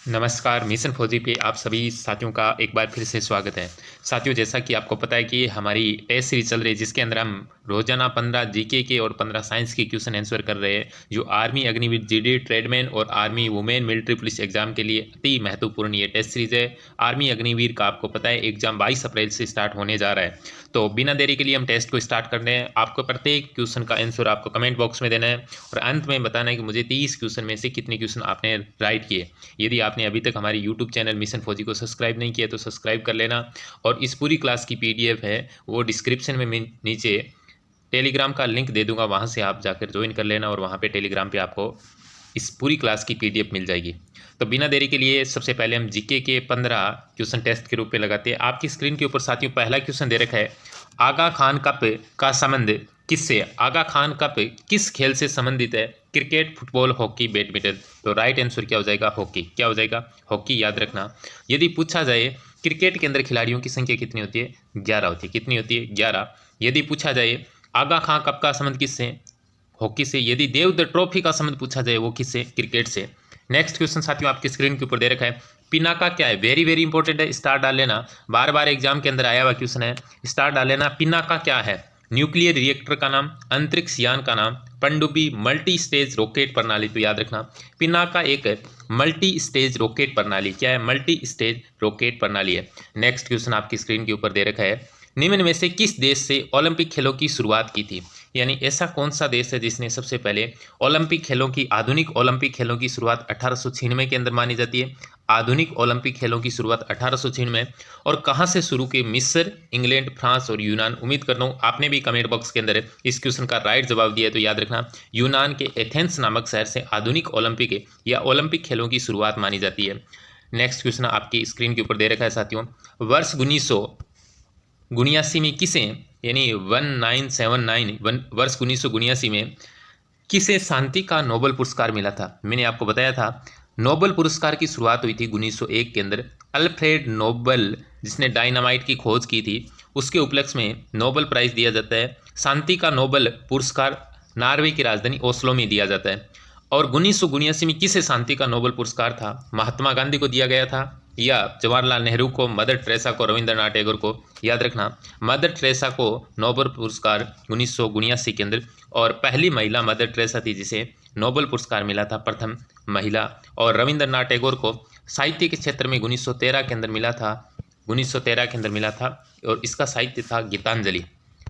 नमस्कार, मिशन फौजी पे आप सभी साथियों का एक बार फिर से स्वागत है। साथियों, जैसा कि आपको पता है कि हमारी टेस्ट सीरीज चल रही है, जिसके अंदर हम रोज़ाना 15 जीके के और 15 साइंस के क्वेश्चन आंसर कर रहे हैं, जो आर्मी अग्निवीर, जीडी, ट्रेडमैन और army women military police exam के लिए अति महत्वपूर्ण ये टेस्ट सीरीज है। आर्मी अग्निवीर का आपको पता है एग्जाम 22 अप्रैल से स्टार्ट होने जा रहा है। तो बिना देरी के लिए हम टेस्ट को स्टार्ट कर रहे हैं। आपको प्रत्येक क्वेश्चन का आंसर आपको कमेंट बॉक्स में देना है और अंत में बताना है कि मुझे 30 क्वेश्चन में से कितने क्वेश्चन आपने राइट किए। यदि आपने अभी तक हमारे यूट्यूब चैनल मिशन फौजी को सब्सक्राइब नहीं किया तो सब्सक्राइब कर लेना। और इस पूरी क्लास की पीडीएफ है वो डिस्क्रिप्शन में नीचे टेलीग्राम का लिंक दे दूंगा, वहाँ से आप जाकर ज्वाइन कर लेना और वहाँ पे टेलीग्राम पे आपको इस पूरी क्लास की पीडीएफ मिल जाएगी। तो बिना देरी के लिए सबसे पहले हम जीके के 15 क्वेश्चन टेस्ट के रूप में लगाते हैं। आपकी स्क्रीन के ऊपर साथियों पहला क्वेश्चन दे रखा है, आगा खान कप का संबंध किससे? आगा खान कप किस खेल से संबंधित है? Cricket, football, hockey, badminton. तो राइट आंसर क्या हो जाएगा? हॉकी। क्या हो जाएगा? हॉकी। याद रखना। यदि पूछा जाए क्रिकेट के अंदर खिलाड़ियों की संख्या कितनी होती है? 11 होती है। कितनी होती है? 11। यदि पूछा जाए आगा खां कप का संबंध किससे? हॉकी से। यदि देवधर ट्रॉफी का संबंध पूछा जाए वो किससे? क्रिकेट से। नेक्स्ट क्वेश्चन साथियों आपकी स्क्रीन के ऊपर दे रखा है, पिनाका क्या है? वेरी वेरी इंपॉर्टेंट है, स्टार डाल लेना। बार बार एग्जाम के अंदर आया हुआ क्वेश्चन है, स्टार डाल लेना। पिनाका क्या है? न्यूक्लियर रिएक्टर का नाम, अंतरिक्ष यान का नाम, पनडुब्बी, मल्टी स्टेज रॉकेट प्रणाली। तो याद रखना पिनाका एक मल्टी स्टेज रॉकेट प्रणाली। क्या है? मल्टी स्टेज रॉकेट प्रणाली है। नेक्स्ट क्वेश्चन आपकी स्क्रीन के ऊपर दे रखा है, निम्न में से किस देश से ओलंपिक खेलों की शुरुआत की थी? यानी ऐसा कौन सा देश है जिसने सबसे पहले ओलंपिक खेलों की, आधुनिक ओलंपिक खेलों की शुरुआत 1896 के अंदर मानी जाती है? आधुनिक ओलंपिक खेलों की शुरुआत 1896। और कहाँ से शुरू की? मिस्र, इंग्लैंड, फ्रांस और यूनान। उम्मीद करता हूँ आपने भी कमेंट बॉक्स के अंदर इस क्वेश्चन का राइट जवाब दिया है। तो याद रखना यूनान के एथेंस नामक शहर से आधुनिक ओलंपिक या ओलंपिक खेलों की शुरुआत मानी जाती है। नेक्स्ट क्वेश्चन आपकी स्क्रीन के ऊपर दे रखा है साथियों, वर्ष 1979 में किसे, यानी 1979 वर्ष 1979 में किसे शांति का नोबेल पुरस्कार मिला था? मैंने आपको बताया था नोबेल पुरस्कार की शुरुआत हुई थी 1901 के अंदर। अल्फ्रेड नोबेल जिसने डायनामाइट की खोज की थी, उसके उपलक्ष्य में नोबेल प्राइज दिया जाता है। शांति का नोबेल पुरस्कार नॉर्वे की राजधानी ओस्लो में दिया जाता है। और 1979 में किसे शांति का नोबेल पुरस्कार था? महात्मा गांधी को दिया गया था, या जवाहरलाल नेहरू को, मदर टेरेसा को, रविंद्रनाथ टैगोर को? याद रखना मदर टेरेसा को नोबेल पुरस्कार 1979 के अंदर, और पहली महिला मदर टेरेसा थी जिसे नोबेल पुरस्कार मिला था, प्रथम महिला। और रविंद्रनाथ टैगोर को साहित्य के क्षेत्र में 1913 के अंदर मिला था, 1913 के अंदर मिला था, और इसका साहित्य था गीतांजलि।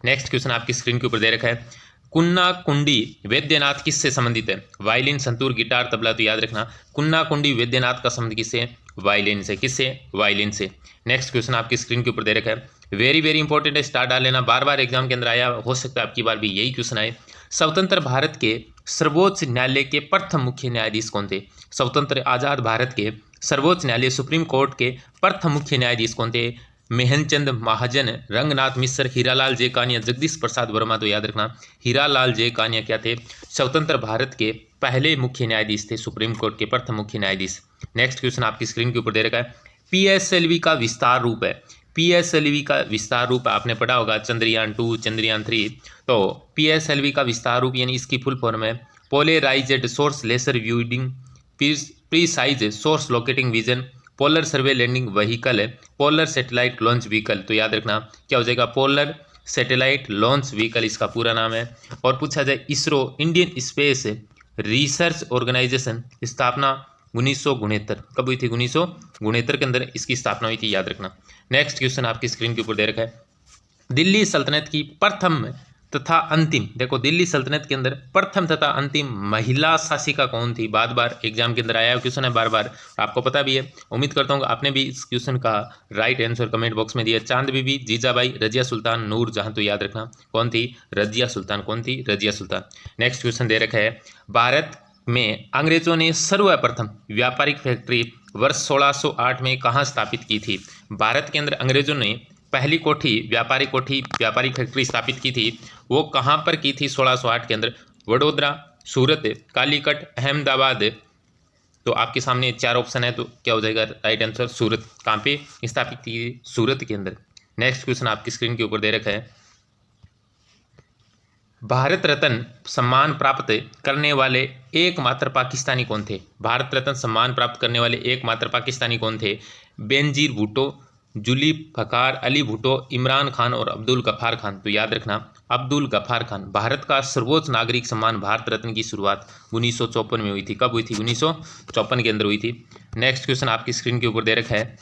नेक्स्ट क्वेश्चन आपकी स्क्रीन के ऊपर दे रखा है, कुन्ना कुंडी वैद्यनाथ किससे संबंधित है? Violin, santoor, guitar, tabla. तो याद रखना कुन्ना कुंडी वैद्यनाथ का संबंध किससे? वायलिन से। किससे? वायलिन से। नेक्स्ट क्वेश्चन आपकी स्क्रीन के ऊपर दे रखा है, वेरी वेरी इंपॉर्टेंट है, स्टार डाल लेना। बार बार एग्जाम के अंदर आया, हो सकता है आपकी बार भी यही क्वेश्चन आए। स्वतंत्र भारत के सर्वोच्च न्यायालय के प्रथम मुख्य न्यायाधीश कौन थे? स्वतंत्र आजाद भारत के सर्वोच्च न्यायालय सुप्रीम कोर्ट के प्रथम मुख्य न्यायाधीश कौन थे? मेहनचंद महाजन, रंगनाथ मिश्र, हीरालाल जे कानिया, जगदीश प्रसाद वर्मा। तो याद रखना हीरालाल जे कानिया क्या थे? स्वतंत्र भारत के पहले मुख्य न्यायाधीश थे, सुप्रीम कोर्ट के प्रथम मुख्य न्यायाधीश। नेक्स्ट क्वेश्चन आपकी स्क्रीन के ऊपर दे रखा है, पीएसएलवी का विस्तार रूप है। पीएसएलवी का विस्तार रूप आपने पढ़ा होगा, चंद्रयान 2, चंद्रयान 3। तो पीएसएलवी का विस्तार रूप यानी इसकी फुल फॉर्म है polarised source laser viewing precise source locating vision, polar survey landing vehicle, polar satellite launch vehicle. तो याद रखना क्या हो जाएगा? पोलर सैटेलाइट लॉन्च व्हीकल इसका पूरा नाम है। और पूछा जाए ISRO, Indian Space Research Organisation, स्थापना 1969 कब हुई थी? 1969 के अंदर इसकी स्थापना हुई थी, याद रखना। नेक्स्ट क्वेश्चन आपकी स्क्रीन के ऊपर दे रखा है, दिल्ली सल्तनत की प्रथम तथा अंतिम, देखो दिल्ली सल्तनत के अंदर प्रथम तथा अंतिम महिला शासिका कौन थी? बार बार एग्जाम के अंदर आया क्वेश्चन है, बार बार आपको पता भी है। उम्मीद करता हूँ आपने भी इस क्वेश्चन का राइट आंसर कमेंट बॉक्स में दिया। चांद बीबी, जीजाबाई, रजिया सुल्तान, नूर जहां। तो याद रखना कौन थी? रजिया सुल्तान। कौन थी? रजिया सुल्तान। नेक्स्ट क्वेश्चन दे रखा है, भारत में अंग्रेजों ने सर्वप्रथम व्यापारिक फैक्ट्री वर्ष 1608 में कहाँ स्थापित की थी? भारत के अंदर अंग्रेजों ने पहली कोठी, व्यापारिक फैक्ट्री स्थापित की थी, वो कहाँ पर की थी 1608 के अंदर? वडोदरा, सूरत, कालीकट, अहमदाबाद। तो आपके सामने 4 ऑप्शन है, तो क्या हो जाएगा राइट आंसर? सूरत। कहाँ पे स्थापित की? सूरत के अंदर। नेक्स्ट क्वेश्चन आपकी स्क्रीन के ऊपर दे रखा है, भारत रत्न सम्मान प्राप्त करने वाले एकमात्र पाकिस्तानी कौन थे? भारत रत्न सम्मान प्राप्त करने वाले एकमात्र पाकिस्तानी कौन थे? बेनजीर भुट्टो, जुल्फ़िकार अली भुट्टो, इमरान खान और अब्दुल गफ्फार खान। तो याद रखना अब्दुल गफ्फार खान। भारत का सर्वोच्च नागरिक सम्मान भारत रत्न की शुरुआत 1954 में हुई थी। कब हुई थी? 1954 के अंदर हुई थी। नेक्स्ट क्वेश्चन आपकी स्क्रीन के ऊपर दे रखा है,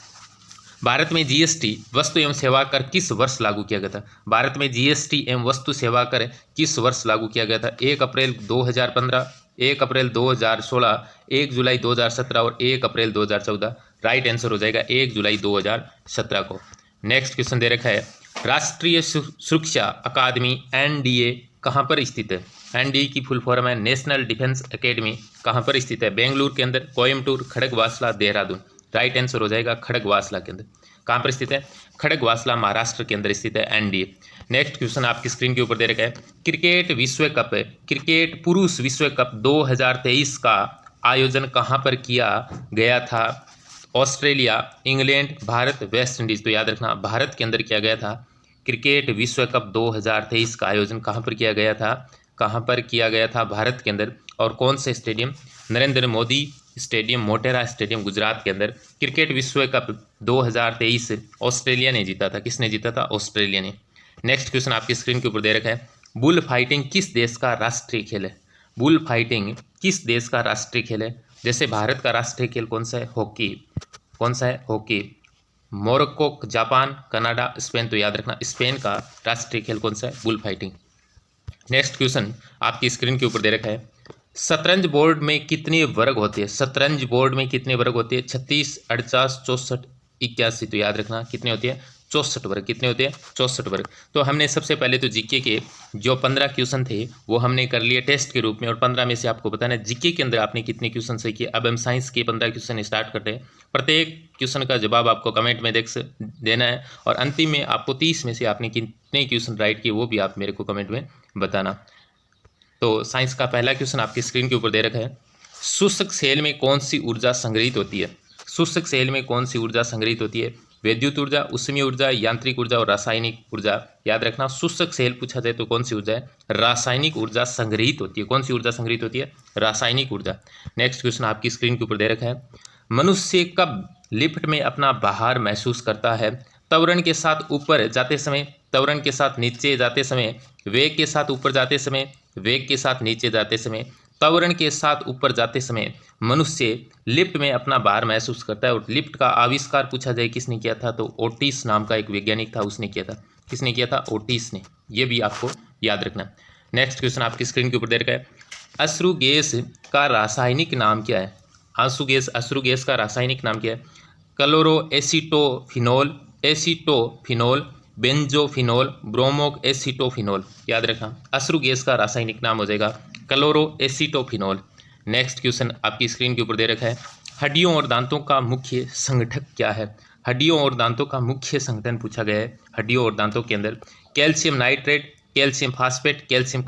भारत में जीएसटी वस्तु एवं सेवा कर किस वर्ष लागू किया गया था? भारत में जीएसटी एवं वस्तु सेवा कर किस वर्ष लागू किया गया था? 1 अप्रैल 2015, 1 अप्रैल 2016, 1 जुलाई 2017 और 1 अप्रैल 2014। राइट आंसर हो जाएगा 1 जुलाई 2017 को। नेक्स्ट क्वेश्चन दे रखा है, राष्ट्रीय सुरक्षा अकादमी एनडीए कहाँ पर स्थित है? एनडीए की फुल फॉर्म है नेशनल डिफेंस एकेडमी। कहाँ पर स्थित है? बेंगलुरु के अंदर, कोयम्बटूर, खड़गवासला, देहरादून। राइट आंसर हो जाएगा खड़गवासला के अंदर। कहाँ पर स्थित है? खड़गवासला महाराष्ट्र के अंदर स्थित है एनडीए। नेक्स्ट क्वेश्चन आपकी स्क्रीन के ऊपर दे रखा है, क्रिकेट विश्व कप, क्रिकेट पुरुष विश्व कप 2023 का आयोजन कहाँ पर किया गया था? Australia, England, Bharat, West Indies. तो याद रखना भारत के अंदर किया गया था। क्रिकेट विश्व कप 2023 का आयोजन कहाँ पर किया गया था? कहाँ पर किया गया था? भारत के अंदर। और कौन से stadium? Narendra Modi stadium, Motera stadium, Gujarat के अंदर। क्रिकेट विश्व कप 2023 ऑस्ट्रेलिया ने जीता था। किसने जीता था? ऑस्ट्रेलिया ने। नेक्स्ट क्वेश्चन आपकी स्क्रीन के ऊपर दे रखा है, बुल फाइटिंग किस देश का राष्ट्रीय खेल है? बुल फाइटिंग किस देश का राष्ट्रीय खेल है? जैसे भारत का राष्ट्रीय खेल कौन सा है? हॉकी। कौन सा है? Hockey. Morocco, Japan, Canada, Spain. तो याद रखना स्पेन का राष्ट्रीय खेल कौन सा है? Bull fighting. नेक्स्ट क्वेश्चन आपकी स्क्रीन के ऊपर दे रखा है, शतरंज बोर्ड में कितने वर्ग होते हैं? शतरंज बोर्ड में कितने वर्ग होते हैं? 36, 48, 64, 81। तो याद रखना कितने होते हैं? 64 वर्ग। कितने होते हैं? 64 वर्ग। तो हमने सबसे पहले तो जीके के जो 15 क्वेश्चन थे वो हमने कर लिए टेस्ट के रूप में, और 15 में से आपको बताना है जीके के अंदर आपने कितने क्वेश्चन सही किए। अब हम साइंस के 15 क्वेश्चन स्टार्ट करते हैं। प्रत्येक क्वेश्चन का जवाब आपको कमेंट में देना है, और अंतिम में आपको 30 में से आपने कितने क्वेश्चन राइट किए वो भी आप मेरे को कमेंट में बताना। तो साइंस का पहला क्वेश्चन आपकी स्क्रीन के ऊपर दे रखा है, शुष्क सेल में कौन सी ऊर्जा संग्रहित होती है? शुष्क सेल में कौन सी ऊर्जा संग्रहित होती है? विद्युत ऊर्जा, ऊष्मीय ऊर्जा, यांत्रिक ऊर्जा और रासायनिक ऊर्जा। याद रखना शुष्क सेल पूछा जाए तो कौन सी ऊर्जा है? रासायनिक ऊर्जा संग्रहित होती है। कौन सी ऊर्जा संग्रहित होती है? रासायनिक ऊर्जा। नेक्स्ट क्वेश्चन आपकी स्क्रीन के ऊपर दे रखा है, मनुष्य कब लिफ्ट में अपना भार महसूस करता है? त्वरण के साथ ऊपर जाते समय, त्वरण के साथ नीचे जाते समय, वेग के साथ ऊपर जाते समय, वेग के साथ नीचे जाते समय, त्वरण के साथ ऊपर जाते समय मनुष्य लिफ्ट में अपना भार महसूस करता है। और लिफ्ट का आविष्कार पूछा जाए किसने किया था? तो ओटिस नाम का एक वैज्ञानिक था, उसने किया था। किसने किया था? ओटिस ने। ये भी आपको याद रखना। नेक्स्ट क्वेश्चन आपकी स्क्रीन के ऊपर दे रखा है, अश्रु गैस का रासायनिक नाम क्या है? अश्रु गैस का रासायनिक नाम क्या है? Chloro acetophenone, acetophenone, benzophenone, bromo acetophenone. याद रखना अश्रु गैस का रासायनिक नाम हो जाएगा क्लोरो एसीटोफिनोल। नेक्स्ट क्वेश्चन आपकी स्क्रीन के ऊपर दे रखा है, हड्डियों और दांतों का मुख्य संगठक क्या है? हड्डियों और दांतों का मुख्य संगठन पूछा गया है। हड्डियों और दांतों के अंदर calcium nitrate, calcium phosphate, calcium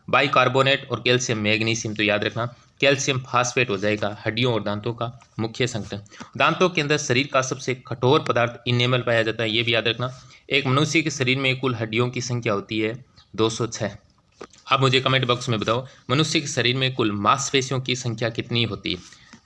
bicarbonate और कैल्शियम मैग्नीशियम। तो याद रखना कैल्शियम फास्फेट हो जाएगा हड्डियों और दांतों का मुख्य संगठन। दांतों के अंदर शरीर का सबसे कठोर पदार्थ इनेमल पाया जाता है, ये भी याद रखना। एक मनुष्य के शरीर में कुल हड्डियों की संख्या होती है 206। अब मुझे कमेंट बॉक्स में बताओ मनुष्य के शरीर में कुल मांसपेशियों की संख्या कितनी होती है?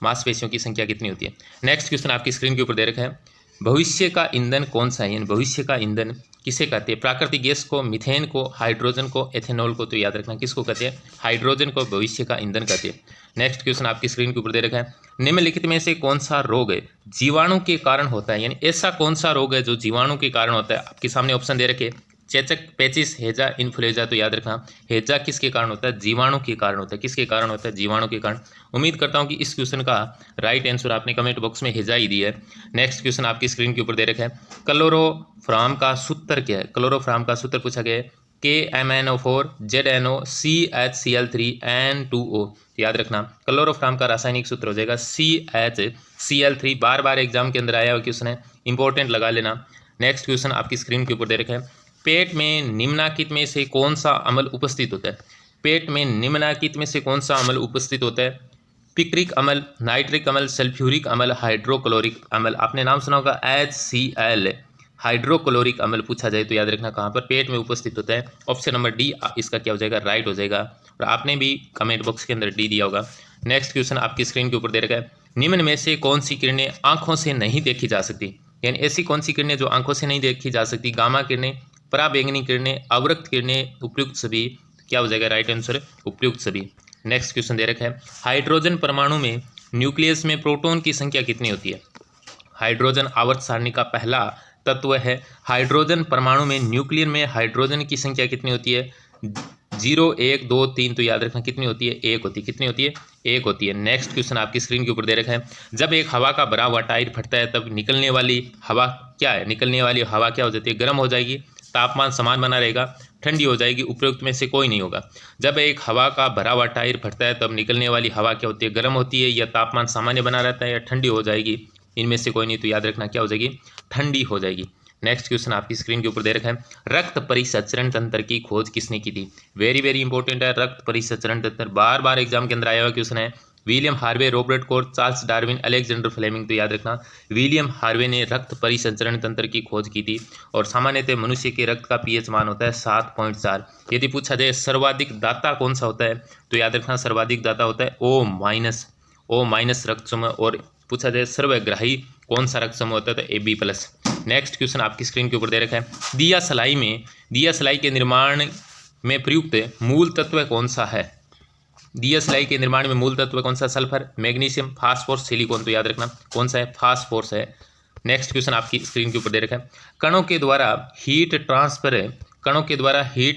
मांसपेशियों की संख्या कितनी होती है? नेक्स्ट क्वेश्चन आपकी स्क्रीन के ऊपर दे रखा है, भविष्य का ईंधन कौन सा है? यानी भविष्य का ईंधन किसे कहते हैं? प्राकृतिक गैस को, मीथेन को, हाइड्रोजन को, एथेनॉल को। तो याद रखना किसको कहते हैं? हाइड्रोजन को भविष्य का ईंधन कहते हैं। नेक्स्ट क्वेश्चन आपकी स्क्रीन के ऊपर दे रखा है, निम्नलिखित में से कौन सा रोग है जीवाणु के कारण होता है? यानी ऐसा कौन सा रोग है जो जीवाणु के कारण होता है? आपके सामने ऑप्शन दे रखे, चेचक, पेचिस, हैजा, इन्फ्लुएंजा। तो याद रखना हैजा किसके कारण होता है? जीवाणु के कारण होता है। किसके कारण होता है? जीवाणु के कारण। उम्मीद करता हूं कि इस क्वेश्चन का राइट आंसर आपने कमेंट बॉक्स में हैजा ही दिया है। नेक्स्ट क्वेश्चन आपकी स्क्रीन के ऊपर दे रखा है, क्लोरोफॉर्म का सूत्र क्या है? क्लोरोफॉर्म का सूत्र पूछा गया है KMnO4 ZNO CHCl3 N2O। याद रखना क्लोरोफॉर्म का रासायनिक सूत्र हो जाएगा CHCl3। बार बार एग्जाम के अंदर आया हुआ क्वेश्चन है, इंपॉर्टेंट लगा लेना। नेक्स्ट क्वेश्चन आपकी स्क्रीन के ऊपर दे रखा है, पेट में निम्नलिखित में से कौन सा अम्ल उपस्थित होता है? पेट में निम्नलिखित में से कौन सा अम्ल उपस्थित होता है? पिक्रिक अम्ल, नाइट्रिक अम्ल, सल्फ्यूरिक अम्ल, हाइड्रोक्लोरिक अम्ल। आपने नाम सुना होगा HCl, हाइड्रोक्लोरिक अम्ल पूछा जाए तो याद रखना कहाँ पर, पेट में उपस्थित होता है। ऑप्शन नंबर डी इसका क्या हो जाएगा, राइट हो जाएगा। और आपने भी कमेंट बॉक्स के अंदर डी दिया होगा। नेक्स्ट क्वेश्चन आपकी स्क्रीन के ऊपर दे रखा है, निम्न में से कौन सी किरणें आंखों से नहीं देखी जा सकती, यानी ऐसी कौन सी किरणें जो आंखों से नहीं देखी जा सकती, गामा किरणें, पराबैंगनी किरणें, अवरक्त किरणें, उपयुक्त सभी, क्या हो जाएगा राइट आंसर, उपयुक्त सभी। नेक्स्ट क्वेश्चन दे रखा है, हाइड्रोजन परमाणु में न्यूक्लियस में प्रोटॉन की संख्या कितनी होती है। हाइड्रोजन आवर्त सारणी का पहला तत्व है। हाइड्रोजन परमाणु में न्यूक्लियर में हाइड्रोजन की संख्या कितनी होती है, 0 1 2 3, तो याद रखना कितनी होती है, एक होती है। कितनी होती है, एक होती है। नेक्स्ट क्वेश्चन आपकी स्क्रीन के ऊपर दे रखा है, जब एक हवा का भरा हुआ टायर फटता है तब निकलने वाली हवा क्या है, निकलने वाली हवा क्या हो जाती है, गर्म हो जाएगी, तापमान समान बना रहेगा, ठंडी हो जाएगी, उपरोक्त में से कोई नहीं होगा। जब एक हवा का भरा हुआ टायर फटता है तब निकलने वाली हवा क्या होती है, गर्म होती है, या तापमान सामान्य बना रहता है, या ठंडी हो जाएगी, इनमें से कोई नहीं, तो याद रखना क्या हो जाएगी, ठंडी हो जाएगी। नेक्स्ट क्वेश्चन आपकी स्क्रीन के ऊपर दे रखा है, रक्त परिसंचरण तंत्र की खोज किसने की थी। वेरी वेरी इंपॉर्टेंट है रक्त परिसंचरण तंत्र, बार बार एग्जाम के अंदर आया हुआ क्वेश्चन है। William Harvey, Robert Koch, Charles Darwin, Alexander Fleming, तो याद रखना विलियम हार्वे ने रक्त परिसंचरण तंत्र की खोज की थी। और सामान्यतः मनुष्य के रक्त का पीएच मान होता है 7.4। यदि पूछा जाए सर्वाधिक दाता कौन सा होता है, तो याद रखना सर्वाधिक दाता होता है O माइनस रक्त समूह। और पूछा जाए सर्वग्राही कौन सा रक्त समूह होता है, तो AB+। नेक्स्ट क्वेश्चन आपकी स्क्रीन के ऊपर दे रखा है, दिया सलाई के निर्माण में प्रयुक्त मूल तत्व कौन सा है। दिया सलाई के निर्माण में मूल तत्व कौन सा, सल्फर, मैग्नीशियम, फास्फोरस, सिलिकॉन, तो याद रखना कौन सा है, फास्फोरस है। नेक्स्ट क्वेश्चन आपकी स्क्रीन के ऊपर दे रखा है, कणों के द्वारा हीट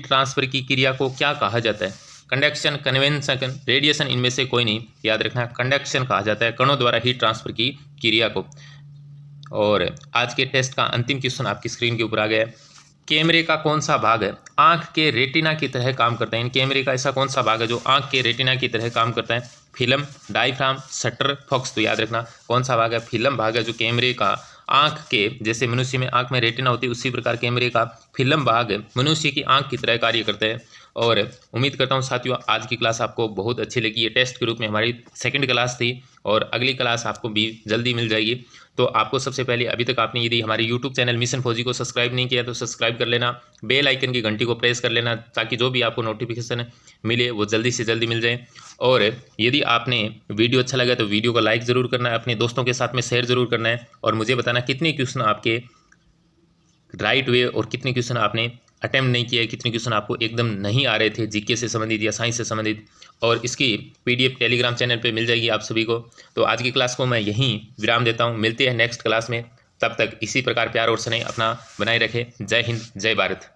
ट्रांसफर की क्रिया को क्या कहा जाता है। कंडक्शन, कन्वेंशन, रेडिएशन, इनमें से कोई नहीं, याद रखना कंडक्शन कहा जाता है कणों द्वारा हीट ट्रांसफर की क्रिया को। और आज के टेस्ट का अंतिम क्वेश्चन आपकी स्क्रीन के ऊपर आ गया है, कैमरे का कौन सा भाग है आंख के रेटिना की तरह काम करता है। इन कैमरे का ऐसा कौन सा भाग है जो आंख के रेटिना की तरह काम करता है, फिल्म, डायफ्राम, शटर, फोकस, तो याद रखना कौन सा भाग है, फिल्म भाग है जो कैमरे का आंख के, जैसे मनुष्य में आंख में रेटिना होती है उसी प्रकार कैमरे का फिल्म भाग मनुष्य की आंख की तरह कार्य करता है। और उम्मीद करता हूँ साथियों आज की क्लास आपको बहुत अच्छी लगी। ये टेस्ट के रूप में हमारी सेकंड क्लास थी और अगली क्लास आपको भी जल्दी मिल जाएगी। तो आपको सबसे पहले अभी तक आपने यदि हमारे यूट्यूब चैनल मिशन फौजी को सब्सक्राइब नहीं किया तो सब्सक्राइब कर लेना, बेल आइकन की घंटी को प्रेस कर लेना ताकि जो भी आपको नोटिफिकेशन मिले वो जल्दी से जल्दी मिल जाए। और यदि आपने वीडियो अच्छा लगा तो वीडियो को लाइक ज़रूर करना है, अपने दोस्तों के साथ में शेयर ज़रूर करना है और मुझे बताना कितने क्वेश्चन आपके राइट वे और कितने क्वेश्चन आपने अटेम्प्ट नहीं किया है, कितने क्वेश्चन आपको एकदम नहीं आ रहे थे जीके से संबंधित या साइंस से संबंधित। और इसकी पीडीएफ टेलीग्राम चैनल पे मिल जाएगी आप सभी को। तो आज की क्लास को मैं यहीं विराम देता हूँ, मिलते हैं नेक्स्ट क्लास में। तब तक इसी प्रकार प्यार और स्नेह अपना बनाए रखें। जय हिंद, जय भारत।